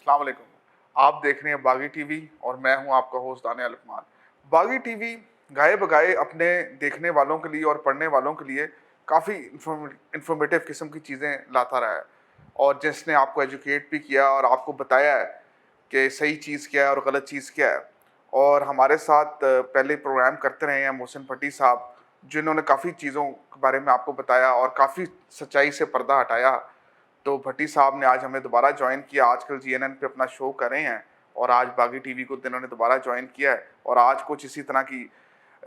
अस्सलाम वालेकुम। आप देख रहे हैं बागी टीवी और मैं हूं आपका होस्ट दानिया लुकमान। बागी टीवी गाए बगाए अपने देखने वालों के लिए और पढ़ने वालों के लिए काफ़ी इंफॉर्मेटिव किस्म की चीज़ें लाता रहा है और जिसने आपको एजुकेट भी किया और आपको बताया है कि सही चीज़ क्या है और गलत चीज़ क्या है। और हमारे साथ पहले प्रोग्राम करते रहे हैं मोहसिन भट्टी साहब, जिन्होंने काफ़ी चीज़ों के बारे में आपको बताया और काफ़ी सच्चाई से पर्दा हटाया। तो भट्टी साहब ने आज हमें दोबारा ज्वाइन किया। आजकल जीएनएन पे अपना शो कर रहे हैं और आज बागी टीवी को इन्होंने दोबारा ज्वाइन किया है और आज कुछ इसी तरह की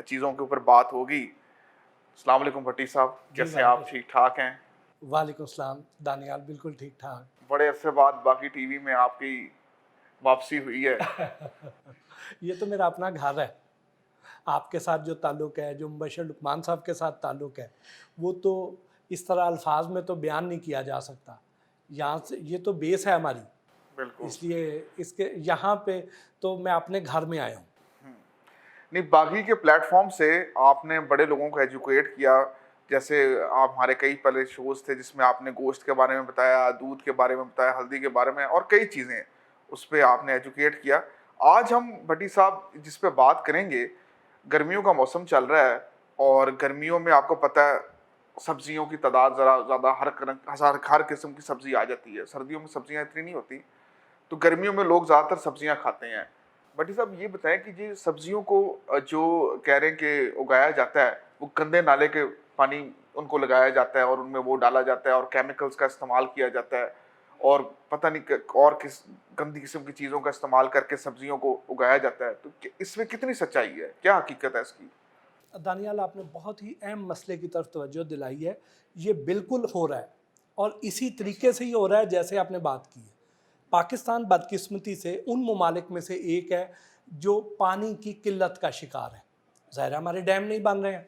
चीज़ों के ऊपर बात होगी। अस्सलाम वालेकुम भट्टी साहब, कैसे आप? ठीक ठाक हैं? वालेकुम सलाम दानियाल, बिल्कुल ठीक ठाक। बड़े अरसे बाद बागी टीवी में आपकी वापसी हुई है। ये तो मेरा अपना घर है। आपके साथ जो ताल्लुक़ है, जो मुबश्शिर लुकमान साहब के साथ ताल्लुक़ है, वो तो इस तरह अल्फाज में तो बयान नहीं किया जा सकता। यहाँ से ये तो बेस है हमारी, बिल्कुल। इसलिए इसके यहाँ पे तो मैं अपने घर में आया हूँ। नहीं, बागी के प्लेटफॉर्म से आपने बड़े लोगों को एजुकेट किया। जैसे आप हमारे कई पहले शोज़ थे जिसमें आपने गोश्त के बारे में बताया, दूध के बारे में बताया, हल्दी के बारे में और कई चीज़ें उस पे आपने एजुकेट किया। आज हम भट्टी साहब जिस पे बात करेंगे, गर्मियों का मौसम चल रहा है और गर्मियों में आपको पता है सब्जियों की तादाद ज़रा ज़्यादा हर किस्म की सब्ज़ी आ जाती है। सर्दियों में सब्जियाँ इतनी नहीं होती, तो गर्मियों में लोग ज़्यादातर सब्जियाँ खाते हैं। भट्टी साहब ये बताएं कि जी सब्जियों को जो कह रहे हैं कि उगाया जाता है, वो गंदे नाले के पानी उनको लगाया जाता है और उनमें वो डाला जाता है और केमिकल्स का इस्तेमाल किया जाता है और पता नहीं और किस गंदी किस्म की चीज़ों का इस्तेमाल करके सब्जियों को उगाया जाता है। तो इसमें कितनी सच्चाई है, क्या हकीकत है इसकी? दानियाल, आपने बहुत ही अहम मसले की तरफ तवज्जो दिलाई है। ये बिल्कुल हो रहा है और इसी तरीके से ही हो रहा है जैसे आपने बात की है। पाकिस्तान बदकिस्मती से उन ममालिक में से एक है जो पानी की किल्लत का शिकार है। ज़ाहिर है हमारे डैम नहीं बन रहे हैं,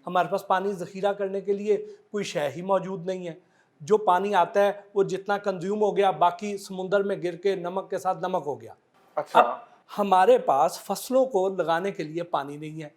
हमारे पास पानी ज़ख़ीरा करने के लिए कोई शय ही मौजूद नहीं है। जो पानी आता है वो जितना कंज्यूम हो गया, बाकी समुंदर में गिर के नमक के साथ नमक हो गया। अच्छा। अब हमारे पास फसलों को लगाने के लिए पानी नहीं है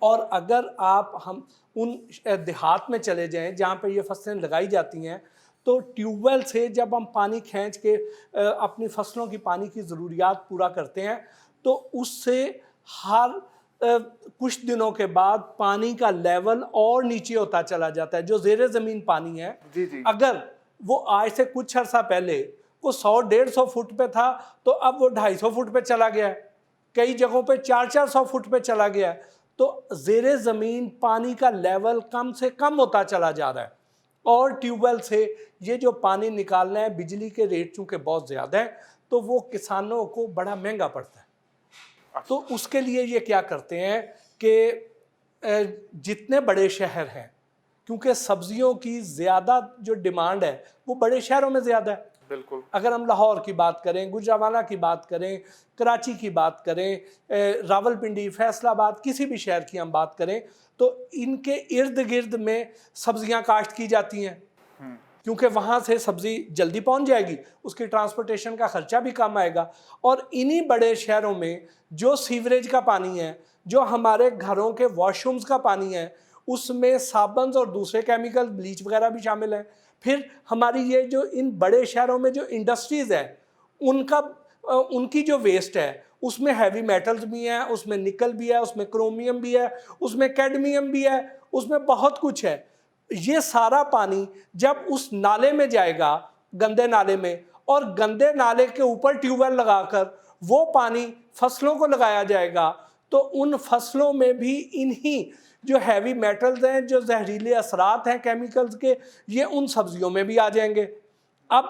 और अगर आप हम उन देहात में चले जाएं जहाँ पे ये फसलें लगाई जाती हैं, तो ट्यूबवेल से जब हम पानी खींच के अपनी फसलों की पानी की ज़रूरियात पूरा करते हैं, तो उससे हर कुछ दिनों के बाद पानी का लेवल और नीचे होता चला जाता है। जो ज़ेरे ज़मीन पानी है, जी जी। अगर वो आज से कुछ अर्सा पहले वो 100-150 फुट पे था, तो अब वो 250 फुट पे चला गया है, कई जगहों पे 400-400 फुट पे चला गया है। तो ज़ेरे ज़मीन पानी का लेवल कम से कम होता चला जा रहा है और ट्यूबवेल से ये जो पानी निकालना है, बिजली के रेट चूँकि बहुत ज़्यादा है, तो वो किसानों को बड़ा महंगा पड़ता है। तो उसके लिए ये क्या करते हैं कि जितने बड़े शहर हैं, क्योंकि सब्जियों की ज़्यादा जो डिमांड है वो बड़े शहरों में ज़्यादा है। बिल्कुल। अगर हम लाहौर की बात करें, गुजरांवाला की बात करें, कराची की बात करें, रावलपिंडी, फैसलाबाद, किसी भी शहर की हम बात करें, तो इनके इर्द गिर्द में सब्जियां काश्त की जाती हैं, क्योंकि वहाँ से सब्ज़ी जल्दी पहुँच जाएगी, उसकी ट्रांसपोर्टेशन का ख़र्चा भी कम आएगा। और इन्हीं बड़े शहरों में जो सीवरेज का पानी है, जो हमारे घरों के वॉशरूम्स का पानी है, उसमें साबुन और दूसरे केमिकल, ब्लीच वगैरह भी शामिल हैं। फिर हमारी ये जो इन बड़े शहरों में जो इंडस्ट्रीज़ है, उनकी जो वेस्ट है, उसमें हैवी मेटल्स भी हैं, उसमें निकल भी है, उसमें क्रोमियम भी है, उसमें कैडमियम भी है, उसमें बहुत कुछ है। ये सारा पानी जब उस नाले में जाएगा, गंदे नाले में, और गंदे नाले के ऊपर ट्यूबवेल लगाकर वो पानी फसलों को लगाया जाएगा, तो उन फसलों में भी इन्हीं जो हैवी मेटल्स हैं, जो जहरीले असरात हैं केमिकल्स के, ये उन सब्जियों में भी आ जाएंगे। अब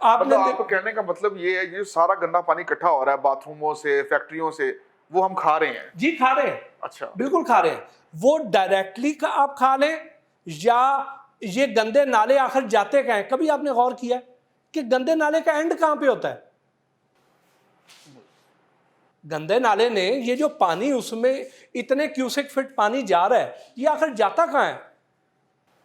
आपने मतलब आपको कहने का मतलब ये है, ये सारा गंदा पानी इकट्ठा हो रहा है बाथरूमों से, फैक्ट्रियों से, वो हम खा रहे हैं? जी, खा रहे हैं। अच्छा। बिल्कुल खा रहे हैं। वो डायरेक्टली का आप खा लें या ये गंदे नाले आखिर जाते कहाँ हैं? कभी आपने गौर किया कि गंदे नाले का एंड कहाँ पे होता है? गंदे नाले ने ये जो पानी, उसमें इतने क्यूसेक फीट पानी जा रहा है, ये आखिर जाता कहाँ है?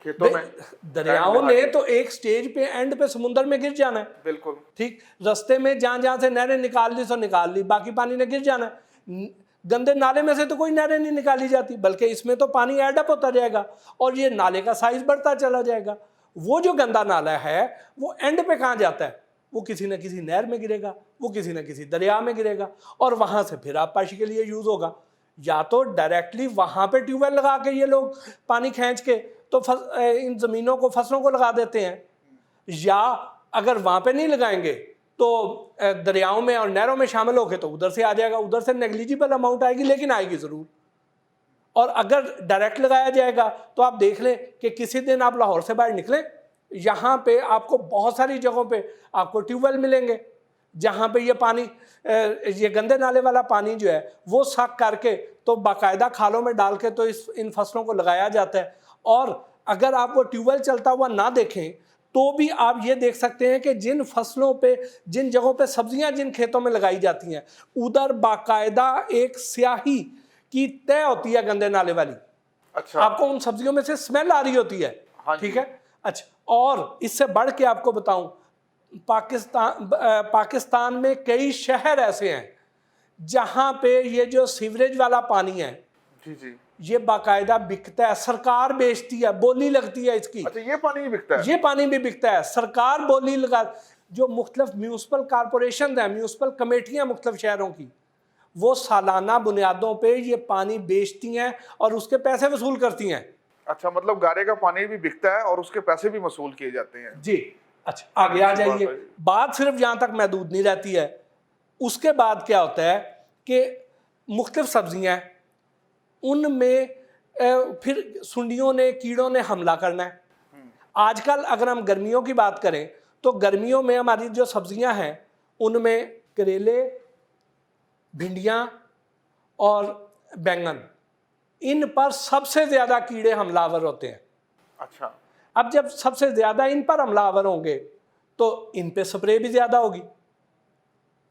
खेतों में, दरियाओं ने तो एक स्टेज पे, एंड पे समुंदर में गिर जाना है। बिल्कुल ठीक, रास्ते में जहां जहां से नहरें निकाल ली सो निकाल ली, बाकी पानी ने गिर जाना है। गंदे नाले में से तो कोई नहरें नहीं निकाली जाती, बल्कि इसमें तो पानी एडअप होता जाएगा और ये नाले का साइज बढ़ता चला जाएगा। वो जो गंदा नाला है वो एंड पे कहाँ जाता है? वो किसी न किसी नहर में गिरेगा, वो किसी न किसी दरिया में गिरेगा, और वहाँ से फिर आबपाशी के लिए यूज़ होगा। या तो डायरेक्टली वहाँ पे ट्यूबवेल लगा के ये लोग पानी खींच के तो इन ज़मीनों को, फसलों को लगा देते हैं, या अगर वहाँ पे नहीं लगाएंगे तो दरियाओं में और नहरों में शामिल होके तो उधर से आ जाएगा, उधर से नेग्लिजिबल अमाउंट आएगी, लेकिन आएगी ज़रूर। और अगर डायरेक्ट लगाया जाएगा तो आप देख लें कि किसी दिन आप लाहौर से बाहर निकलें, यहाँ पे आपको बहुत सारी जगहों पे आपको ट्यूबवेल मिलेंगे जहाँ पे ये पानी, ये गंदे नाले वाला पानी जो है वो सक करके तो बाकायदा खालों में डाल के तो इन फसलों को लगाया जाता है। और अगर आप वो ट्यूबवेल चलता हुआ ना देखें तो भी आप ये देख सकते हैं कि जिन फसलों पे, जिन जगहों पे सब्जियां जिन खेतों में लगाई जाती हैं, उधर बाकायदा एक स्याही की तय होती है गंदे नाले वाली। अच्छा, आपको उन सब्जियों में से स्मेल आ रही होती है। हाँ ठीक है। अच्छा, और इससे बढ़ के आपको बताऊं, पाकिस्तान में कई शहर ऐसे हैं जहां पे ये जो सीवरेज वाला पानी है जी जी, ये बाकायदा बिकता है, सरकार बेचती है, बोली लगती है इसकी। अच्छा, ये पानी भी बिकता है? ये पानी भी बिकता है, सरकार बोली लगा, जो मुख्तलिफ म्यूनसिपल कॉरपोरेशन है, म्यूनसिपल कमेटियां मुख्तलिफ शहरों की, वो सालाना बुनियादों पे ये पानी बेचती हैं और उसके पैसे वसूल करती हैं। अच्छा, मतलब गारे का पानी भी बिकता है और उसके पैसे भी वसूल किए जाते हैं? जी। अच्छा, आगे आ अच्छी बात जाइए। है। बात सिर्फ यहाँ तक महदूद नहीं रहती है, उसके बाद क्या होता है कि मुख्तलिफ सब्जियाँ उनमें फिर सुंडियों ने, कीड़ों ने हमला करना है। आजकल अगर हम गर्मियों की बात करें तो गर्मियों में हमारी जो सब्जियां हैं उनमें करेले, भिंडियां और बैंगन, इन पर सबसे ज़्यादा कीड़े हमलावर होते हैं। अच्छा, अब जब सबसे ज़्यादा इन पर हमलावर होंगे तो इन पे स्प्रे भी ज़्यादा होगी।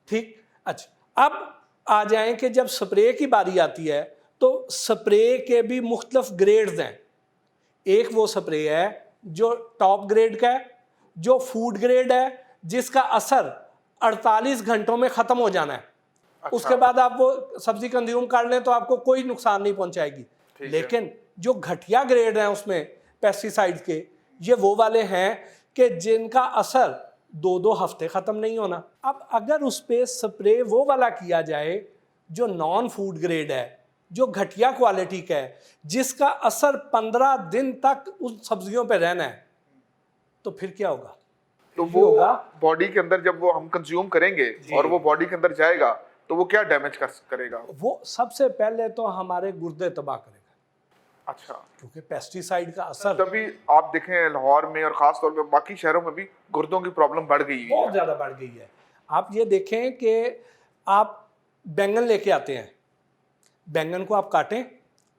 ठीक। अच्छा, अब आ जाएं कि जब स्प्रे की बारी आती है तो स्प्रे के भी मुख्तलिफ ग्रेड्स हैं। एक वो स्प्रे है जो टॉप ग्रेड का है, जो फूड ग्रेड है, जिसका असर 48 घंटों में ख़त्म हो जाना है। अच्छा, उसके बाद आप वो सब्जी कंज्यूम कर लें तो आपको कोई नुकसान नहीं पहुंचाएगी। लेकिन जो घटिया ग्रेड हैं उसमें पेस्टिसाइड के, ये वो वाले हैं कि जिनका असर 2-2 हफ्ते ख़त्म नहीं होना। अब अगर उस पर स्प्रे वो वाला किया जाए जो नॉन फूड ग्रेड है, जो घटिया क्वालिटी का है, जिसका असर 15 दिन तक उन सब्जियों पे रहना है, तो फिर क्या होगा? तो ये वो होगा, बॉडी के अंदर जब वो हम कंज्यूम करेंगे और वो बॉडी के अंदर जाएगा तो वो क्या डैमेज करेगा? वो सबसे पहले तो हमारे गुर्दे तबाह करेगा, अच्छा, क्योंकि पेस्टिसाइड का असर तभी आप देखें लाहौर में और खास तौर पे बाकी शहरों में भी गुर्दों की प्रॉब्लम बढ़ गई बहुत है। ज़्यादा बढ़ गई है। आप ये देखें कि आप बैंगन लेके आते हैं, बैंगन को आप काटें,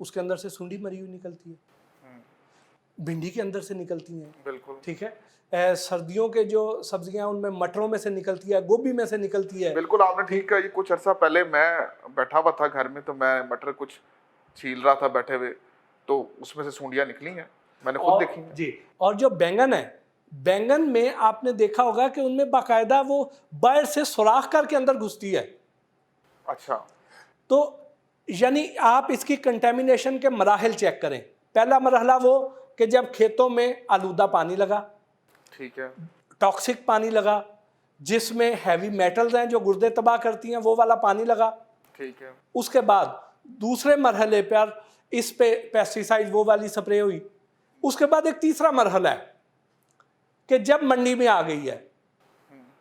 उसके अंदर से सुंडी मरी हुई निकलती है, भिंडी के अंदर से निकलती हैं। बिल्कुल, ठीक है। सर्दियों के जो सब्जियां उनमें मटरों में से निकलती है, गोभी में से निकलती है। बिल्कुल, आपने ठीक कहा। ये कुछ अर्सा पहले मैं बैठा हुआ था घर में, तो मैं मटर कुछ छील रहा था बैठे हुए, तो उसमें से सूंडियां निकली हैं, मैंने खुद देखी हैं। जी। और जो बैंगन है, बैंगन में आपने देखा होगा कि उनमें बाकायदा वो बाहर से सुराख करके अंदर घुसती है। अच्छा, तो यानी आप इसकी कंटेमिनेशन के मराहल चेक करें। पहला मरहला वो कि जब खेतों में आलूदा पानी लगा, ठीक है, टॉक्सिक पानी लगा, जिसमें हैवी मेटल्स हैं जो गुर्दे तबाह करती हैं, वो वाला पानी लगा। ठीक है, उसके बाद दूसरे मरहले पर इस पे पेस्टिसाइड वो वाली स्प्रे हुई। उसके बाद एक तीसरा मरहला है कि जब मंडी में आ गई है,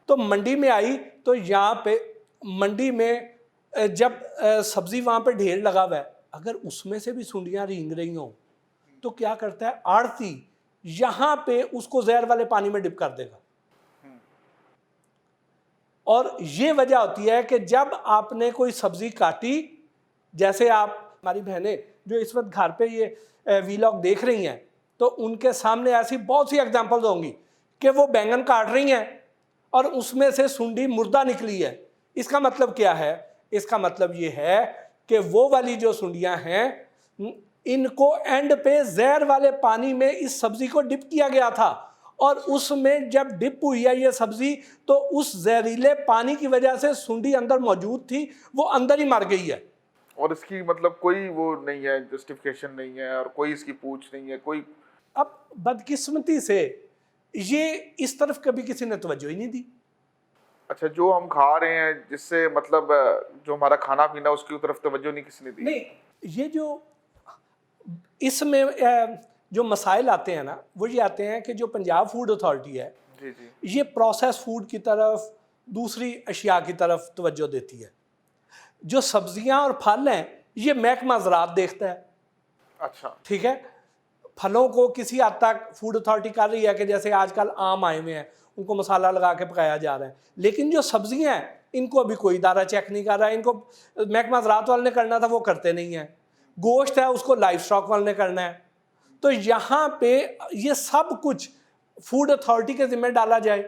तो मंडी में आई तो यहाँ पे मंडी में जब सब्जी वहाँ पे ढेर लगा हुआ है, अगर उसमें से भी सुंडियाँ रेंग रही हों तो क्या करता है आड़ती, यहाँ पे उसको जहर वाले पानी में डिप कर देगा। और ये वजह होती है कि जब आपने कोई सब्जी काटी, जैसे आप, हमारी बहनें जो इस वक्त घर पे ये वीलॉग देख रही हैं, तो उनके सामने ऐसी बहुत सी एग्जांपल्स होंगी कि वो बैंगन काट रही हैं और उसमें से सुंडी मुर्दा निकली है। इसका मतलब क्या है? इसका मतलब ये है कि वो वाली जो सुंडियां हैं, इनको एंड पे जहर वाले पानी में इस सब्जी को डिप किया गया था, और उसमें जब डिप हुई है ये सब्जी तो उस जहरीले पानी की वजह से सुंडी अंदर मौजूद थी, वो अंदर ही मर गई है। और इसकी मतलब कोई वो नहीं है, जस्टिफिकेशन नहीं है और कोई इसकी पूछ नहीं है कोई। अब बदकिस्मती से ये इस तरफ कभी किसी ने तवज्जो ही नहीं दी। अच्छा, जो हम खा रहे हैं जिससे मतलब जो हमारा खाना पीना उसकी तरफ तवज्जो नहीं किसी ने दी। नहीं, ये जो इसमें जो मसाइल आते हैं ना, वो ये आते हैं कि जो पंजाब फूड अथॉरिटी है, जी जी। ये प्रोसेस फूड की तरफ, दूसरी अशिया की तरफ तवज्जो देती है। जो सब्जियां और फल हैं, ये महकमा ज़राअत देखता है। अच्छा। ठीक है, फलों को किसी हद तक फूड अथॉरिटी कर रही है कि जैसे आजकल आम आए हुए हैं, उनको मसाला लगा के पकाया जा रहा है, लेकिन जो सब्जियां हैं इनको अभी कोई इदारा चेक नहीं कर रहा है। इनको महकमा ज़राअत वाले ने करना था, वो करते नहीं हैं। गोश्त है उसको लाइव स्टॉक वाले ने करना है। तो यहाँ पे ये सब कुछ फूड अथॉरिटी के ज़िम्मे डाला जाए।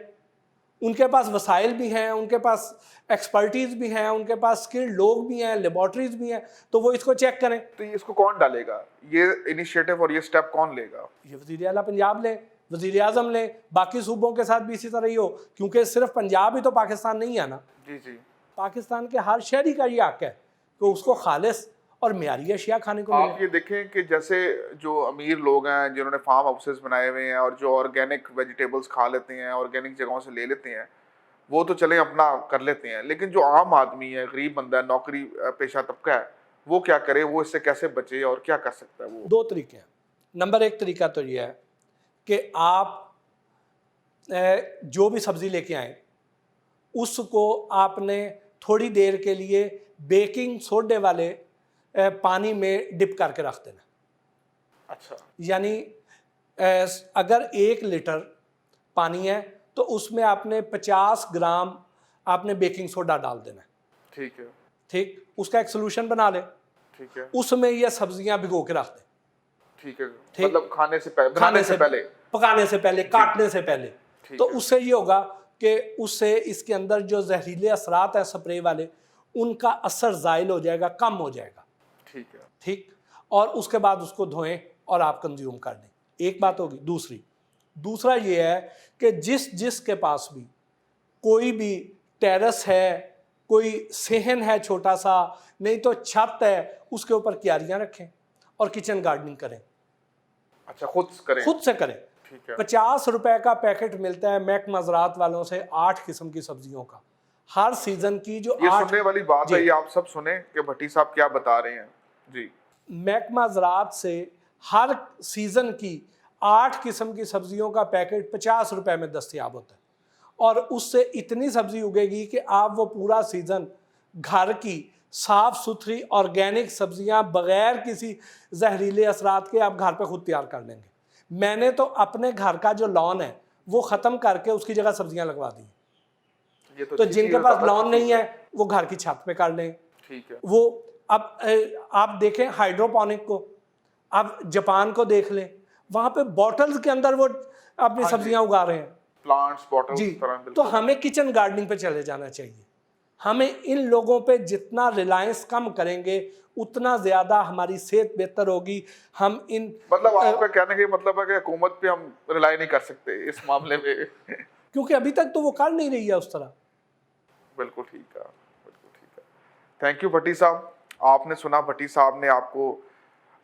उनके पास वसाइल भी हैं, उनके पास एक्सपर्टीज़ भी हैं, उनके पास स्किल्ड लोग भी हैं, लेबॉर्ट्रीज भी हैं, तो वो इसको चेक करें। तो ये इसको कौन डालेगा, ये इनिशिएटिव और ये स्टेप कौन लेगा? ये वज़ीर आला पंजाब ले, वज़ीर आज़म ले, बाकी सूबों के साथ भी इसी तरह ही हो, क्योंकि सिर्फ पंजाब ही तो पाकिस्तान नहीं है ना। जी जी। पाकिस्तान के हर शहरी का ये हक है कि उसको खालिस और मियारी अशिया खाने को आप मिले। ये देखें कि जैसे जो अमीर लोग हैं जिन्होंने फार्म हाउसेस बनाए हुए हैं और जो ऑर्गेनिक वेजिटेबल्स खा लेते हैं, ऑर्गेनिक जगहों से ले लेते हैं, वो तो चले अपना कर लेते हैं, लेकिन जो आम आदमी है, गरीब बंदा है, नौकरी पेशा तबका है, वो क्या करे, वो इससे कैसे बचे और क्या कर सकता है? वो दो तरीके हैं। नंबर एक तरीका तो ये है कि आप जो भी सब्ज़ी लेके आएँ, उसको आपने थोड़ी देर के लिए बेकिंग सोडे वाले पानी में डिप करके रख देना। अच्छा। यानी अगर 1 लीटर पानी है तो उसमें आपने 50 ग्राम आपने बेकिंग सोडा डाल देना है। ठीक है। ठीक, उसका एक सोल्यूशन बना ले, ठीक है। उसमें ये सब्जियां भिगो के रख दे। ठीक है। ठीक। मतलब खाने से पहले, खाने से पहले, पकाने से पहले, काटने से पहले। ठीक तो है। उससे ये होगा कि उससे इसके अंदर जो जहरीले असरात हैं स्प्रे वाले, उनका असर ज़ाइल हो जाएगा, कम हो जाएगा। ठीक है। ठीक, और उसके बाद उसको धोएं और आप कंज्यूम कर लें। एक बात होगी। दूसरा ये है कि जिस के पास भी कोई भी टेरेस है, कोई सेहन है छोटा सा, नहीं तो छत है, उसके ऊपर क्यारियां रखें और किचन गार्डनिंग करें। अच्छा, खुद से करें। ठीक है। 50 रुपए का पैकेट मिलता है महकमा ज़राअत वालों से 8 किस्म की सब्जियों का, हर सीजन की जो ये 8। सुनने वाली बात है, ये आप सब सुने कि भट्टी साहब क्या बता रहे हैं। जी। महकमा ज़राअत से हर सीज़न की 8 किस्म की सब्जियों का पैकेट 50 रुपए में दस्तयाब होता है, और उससे इतनी सब्जी उगेगी कि आप वो पूरा सीज़न घर की साफ़ सुथरी ऑर्गेनिक सब्जियां बग़ैर किसी जहरीले असरात के आप घर पे खुद तैयार कर लेंगे। मैंने तो अपने घर का जो लॉन है वो ख़त्म करके उसकी जगह सब्जियां लगवा दी। ये तो जिनके पास लॉन नहीं है वो घर की छत पे कर लें। ठीक है। वो अब आप देखें हाइड्रोपोनिक को, आप जापान को देख लें, वहाँ पे बॉटल्स के अंदर वो अपनी सब्जियां उगा रहे हैं। प्लांट्स, बॉटल्स जी, तरह। तो हमें किचन गार्डनिंग पे चले जाना चाहिए। हमें इन लोगों पे जितना रिलायंस कम करेंगे उतना ज़्यादा हमारी सेहत बेहतर होगी। हम इन मतलब आपका कहने का मतलब है कि हुकूमत पे हम रिलाई नहीं कर सकते इस मामले में। क्योंकि अभी तक तो वो कर नहीं रही है उस तरह। बिल्कुल ठीक है, बिल्कुल ठीक है। थैंक यू भट्टी साहब। आपने सुना, भट्टी साहब ने आपको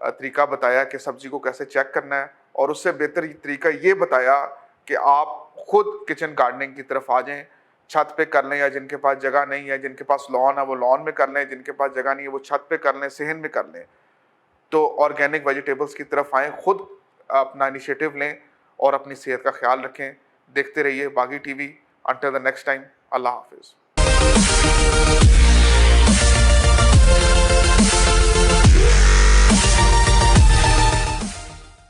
तरीका बताया कि सब्जी को कैसे चेक करना है, और उससे बेहतर तरीका ये बताया कि आप खुद किचन गार्डनिंग की तरफ आ जाएं, छत पे कर लें, या जिनके पास जगह नहीं है, जिनके पास लॉन है वो लॉन में कर लें, जिनके पास जगह नहीं है वो छत पे कर लें, सेहन में कर लें। तो ऑर्गेनिक वेजिटेबल्स की तरफ आएँ, खुद अपना इनिशिएटिव लें और अपनी सेहत का ख्याल रखें। देखते रहिए Baaghi TV. Until the next time, अल्लाह हाफिज़।